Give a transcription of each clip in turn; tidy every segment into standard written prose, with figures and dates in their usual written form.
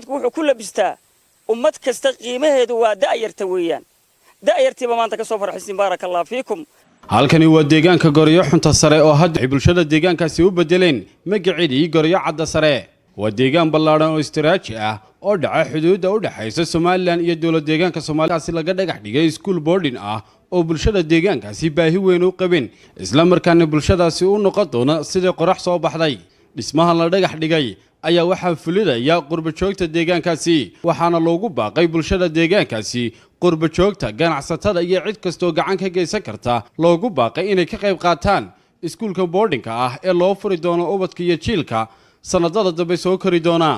dadku wuxuu ku labistaa ummad kasta qiimaheedu waa da'yarta weeyaan da'yartiiba maanta ka soo farxaysin baarakallahu fiikum halkani waa deegaanka Gooryo Xunta Sare oo hadda bulshada deegaankaasi u bedeleen magaceedii Gooryo Cadda Sare waa deegaan ballaaran oo istiraatiiji ah oo dhaca xuduudda u dhaxaysa Soomaaliland iyo dawlad deegaanka Soomaaliya laga dhagax dhigay school boarding ah oo bulshada deegaankaasi baahi weyn u qabeen isla markaana bulshadaasi u noqon doona sidii qorax soo baxday dhismaha la dhagax dhigay ayaa waxa fulidaya qurba joogta deegaankaasi waxaana loogu baaqay bulshada deegaankaasi qurba joogta ganacsatada iyo cid kasto gacan ka geysan karta loogu baaqay inay ka qayb qaataan iskuulka boardingka ah ee loo furi doono ubadka iyo jiilka sanadada dambe soo kori doona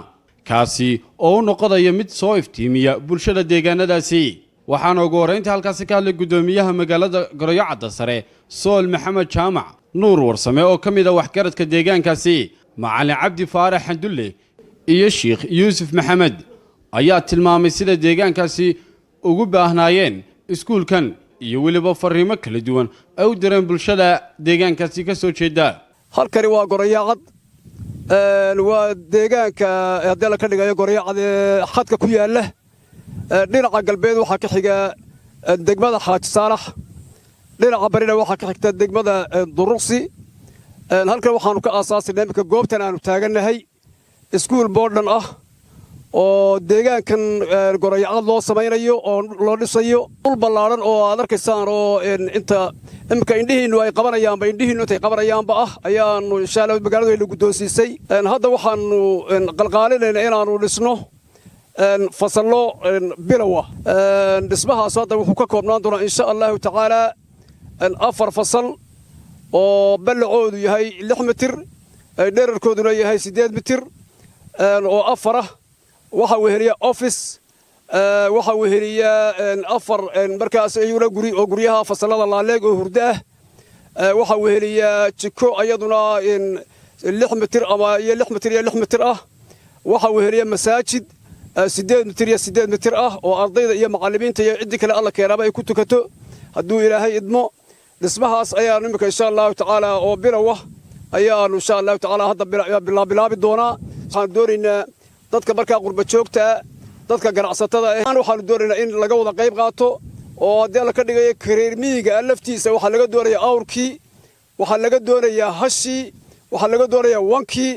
kaasi oo noqodaya mid soo iftiimiya bulshada deegaanadaasi waxaana ugu horeynta halkaasi ka hadlay gudoomiyaha magaalada Gooryo Cadda Sare Sool Maxamed Jaamac Nuur Warsame oo kamid ah waxgaradka deegaankaasi Macallin Cabdi Faarax Xandulle iyo Sheekh Yuusuf Maxamed ayaa tilmaamay sida deegaankaasi ugu baahnaayeen iskuulkan iyo waliba fariimo kala duwan ay u direen bulshada deegaankaasi ka soo jeeda halkani waa Gooryo Cad waa deegaanka hadii la ka dhigayo Gooryo Cad xadka ku yaala dhinaca galbeed waxa ka xiga degmada Xaaji Saalax dhinaca barina waxa ka xigta degmada Duruqsi halkan waxaanu ka aasaasnay imka goobtan aanu taaganahay iskuul boarding ah oo deegaankan Gooryo Cad loo sameeyo oo loo dhisayo dhul ballaaran oo aad arkaysaan oo inta imka indhihiinu ay qabanayaan indhihiinu intay qabanayaanba ah ayaanu insha Allah magaalada ay gudoonsisay hadda waxaanu qalqaalinaynaa inaanu dhisno fasallo bilowa dhismahaas hadda wuxuu ka koobnaan doonaa insha Allah tacaala 4 fasal oo ballacoodu yahay 6 mitir dhererkooduna yahay 8 mitir oo 4 waxa weheliya office waxa weheliya 4 markaas ayuuna guri oo guryaha fasalada laaleeg oo hurda ah waxa weheliya jiko ayaduna 6 mitir ama 6 mitir iyo 6 mitir ah waxa weheliya masaajid 8 mitir iyo 8 mitir ah oo ardayda iyo macallimiinta iyo cid kale alla keenaba ay ku tukato haduu Ilaahay idmo dhismahaas ayaa nimka insha Allah tacaala oo bilowa ayaa insha Allah tacaala hadda bilaabi doona waxaan doonaynaa dadka markaa qurba joogta dadka ganacsatada waxaan doonaynaa in laga wada qayb qaato oo hadii la ka dhigayo career miyiga laftiisa waxa laga doonayaa awrkii waxa laga doonayaa hashi waxa laga doonayaa wankii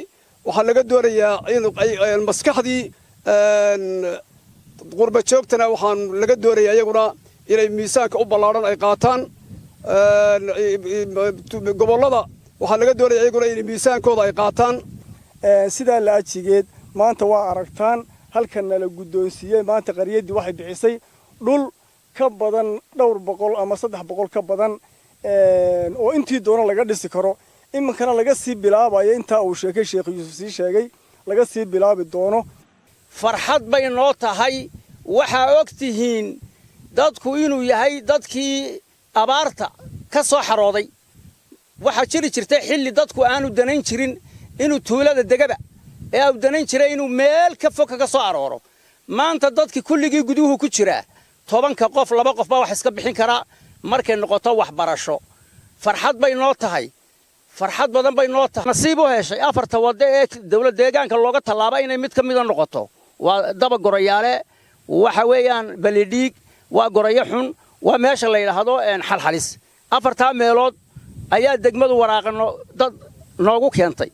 waxa laga doonayaa in maskaxdii qurba joogtana waxaan laga doonayaa iyaguna inay miisaanka u ballaaran ay qaataan gobolada waxa laga doonayaa iyaguna in miisaankooda ay qaataan sida la ajigeed maanta waa aragtaan halkan la gudoonsiyay maanta qariyadii waxay bixisay dhul ka badan dhowr boqol ama 300 ka badan oo intii doona laga dhisi karo iminkana laga sii bilaabayo inta uu sheekay Sheekh Yuusuf sii sheegay laga sii bilaabi doono farxad bay noo tahay waxa ogtihiin dadku inuu yahay dadkii abaarta ka soo xarooday waxa jiri jirtay xilli dadku aanu danayn jirin inuu tuulada degaba ee uu danayn jiray inuu meel ka fog ka soo arooro maanta dadkii kulligii guduhu ku jira 10 qof 2 qof baa wax iska bixin kara markay noqoto wax barasho farxad bay noo tahay farxad badan bay noo tahay nasiib u heshay 4 wada ee dawladda deegaanka looga talaabay inay mid ka mid noqoto waa daba Gooryaale waxa weeyaan Balidhiig waa Gooryo Xun waa meesha la yiraahdo xalxalis 4 meelood ayaa degmadu waraaqano dad noogu keentay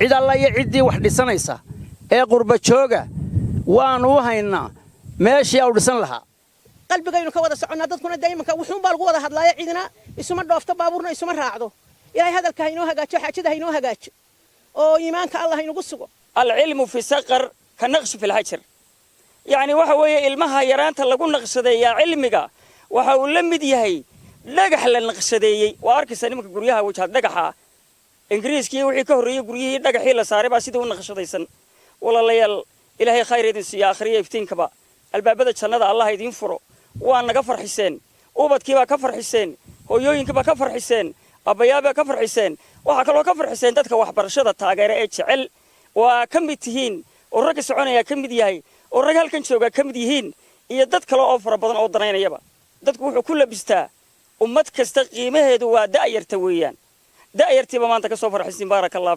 cid alla iyo cidii wax dhisanaysa ee qurba jooga waan u haynaa meeshii uu dhisan lahaa qalbigaynu ka wada soconaa dadkuna daymanka wuxuu baa lagu wada hadlaaya cidina isuma dhoofto baabuurna isuma raacdo ilaahay hadalka inoo hagaajo xaajada inoo hagaajo oo iimaanka Allah inagu sugo al-ilmu fi saqar ka naqsh fi al-hajr yani waxa weeye ilmaha yaraanta lagu naqshadeeya cilmiga waxa uu la mid yahay dhagax la naqshadeeyay waa arkaysa nimanka guryaha wajah dhagaxa ingiriiskii wixii ka horeeyay guryihii dhagaxii la saaray baa sidii u naqshadaysan walaalayaal ilaahay khayr idin siiyo akhriye iftiinkaba albaabada jannada Allah idin furo waa naga farxiseen ubadkii baa ka farxiseen hooyooyinkii baa ka farxiseen abayaaba ka farxiseen waxa kale oo ka farxiseen dadka waxbarashada taageera ee jecel waa ka mid tihiin oo rag soconaya ka mid yahay oo rag halkan jooga ka mid yihiin iyo dad kale oo fara badan oo danaynayaba dadku wuxuu ku labistaa ummad kasta qiimaheedu waa da'yarta weeyaan da'yartiiba maanta ka soo farxiseen baarakallahu